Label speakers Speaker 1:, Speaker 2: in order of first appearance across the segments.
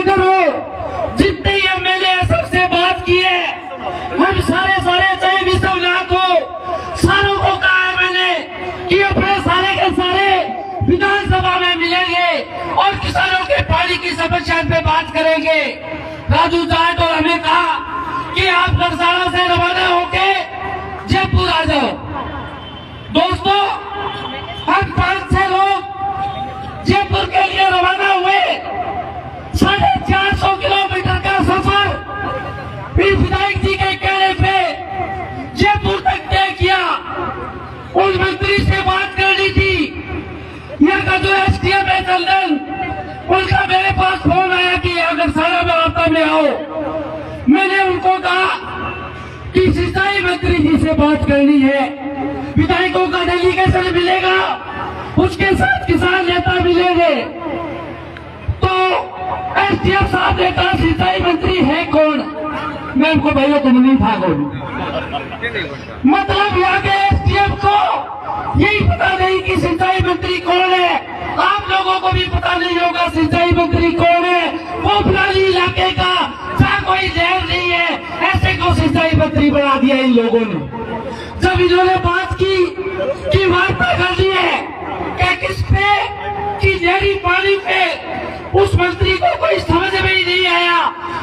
Speaker 1: Leader हो, जितने MLA सबसे बात की है, हम सारे चाहे विश्वनाथ हो, सारों को कहा है मैंने कि अपने सारे के सारे विधानसभा में मिलेंगे और किसानों के पानी की समस्या पे बात करेंगे। राजू जाट और हमें कहा कि आप बरसाना से रवाना होके जयपुर आ जाओ। दोस्तों, हम 5-6 लोग जयपुर के लिए रवाना हुए। 450 किलोमीटर का सफर फिर विधायक जी के कहने पे जयपुर तक तय किया। उस मंत्री से बात करनी थी, यहाँ का जो एसडीएम है चंदन, उनका मेरे पास फोन आया कि अगर सारा वार्ता में आओ। मैंने उनको कहा कि सिंचाई मंत्री जी से बात करनी है, विधायकों का डेलीगेशन मिलेगा, उसके साथ किसान नेता मिलेंगे। तो एसडीएम साहब ने कहा सिंचाई मंत्री है कौन? मैं उनको भैया तुम नहीं था कौन। मतलब यहाँ के एसडीएम को यही पता नहीं कि सिंचाई मंत्री कौन है। आप लोगों को भी पता नहीं होगा सिंचाई मंत्री कौन है। वो फलानी इलाके का जहाँ कोई जहर नहीं है, ऐसे को सिंचाई मंत्री बना दिया इन लोगों ने। जब इन्होंने बात की वार्ता कर दी है क्या किस पे कि जहरी पानी पे, उस मंत्री को कोई समझ में ही नहीं आया।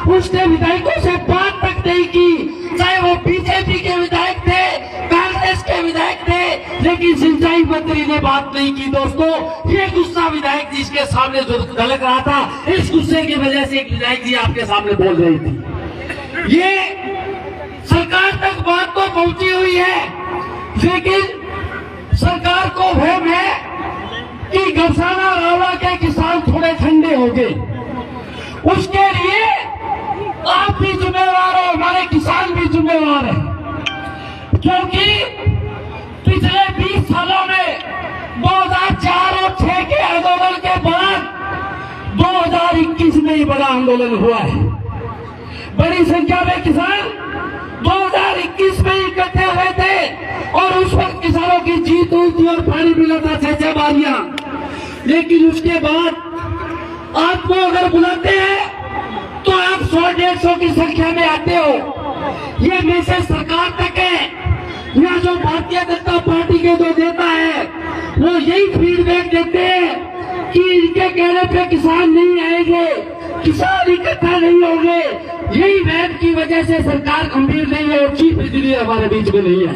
Speaker 1: उसने विधायकों से बात तक नहीं की, चाहे वो बीजेपी के विधायक थे, कांग्रेस के विधायक थे, लेकिन सिंचाई मंत्री ने बात नहीं की। दोस्तों, ये गुस्सा विधायक जी के सामने जो झलक रहा था, इस गुस्से की वजह से एक विधायक जी आपके सामने बोल रही थी। ये सरकार तक बात तो पहुंची हुई है, लेकिन सरकार को वहम है कि गरसाना रावला के किसान थोड़े ठंडे हो गए। उसके लिए आप भी जिम्मेवार हो, हमारे किसान भी जिम्मेवार हैं, क्योंकि पिछले 20 सालों में 2004 और 6 के आंदोलन के बाद 2021 में ही बड़ा आंदोलन हुआ है। बड़ी संख्या में किसान 2021 में इकट्ठे हुए थे और उस वक्त किसानों की जीत हुई थी और पानी मिला था 6 बारियां। लेकिन उसके बाद आपको अगर बुलाते हैं तो आप 100-150 की संख्या में आते हो। ये मैसेज सरकार तक है, या जो भारतीय जनता पार्टी के जो नेता है वो यही फीडबैक देते हैं कि इनके कहने पे किसान नहीं आएंगे, किसान इकट्ठा नहीं होंगे। यही वहम की वजह से सरकार गंभीर नहीं है और चीफ इंजीनियर हमारे बीच में नहीं है।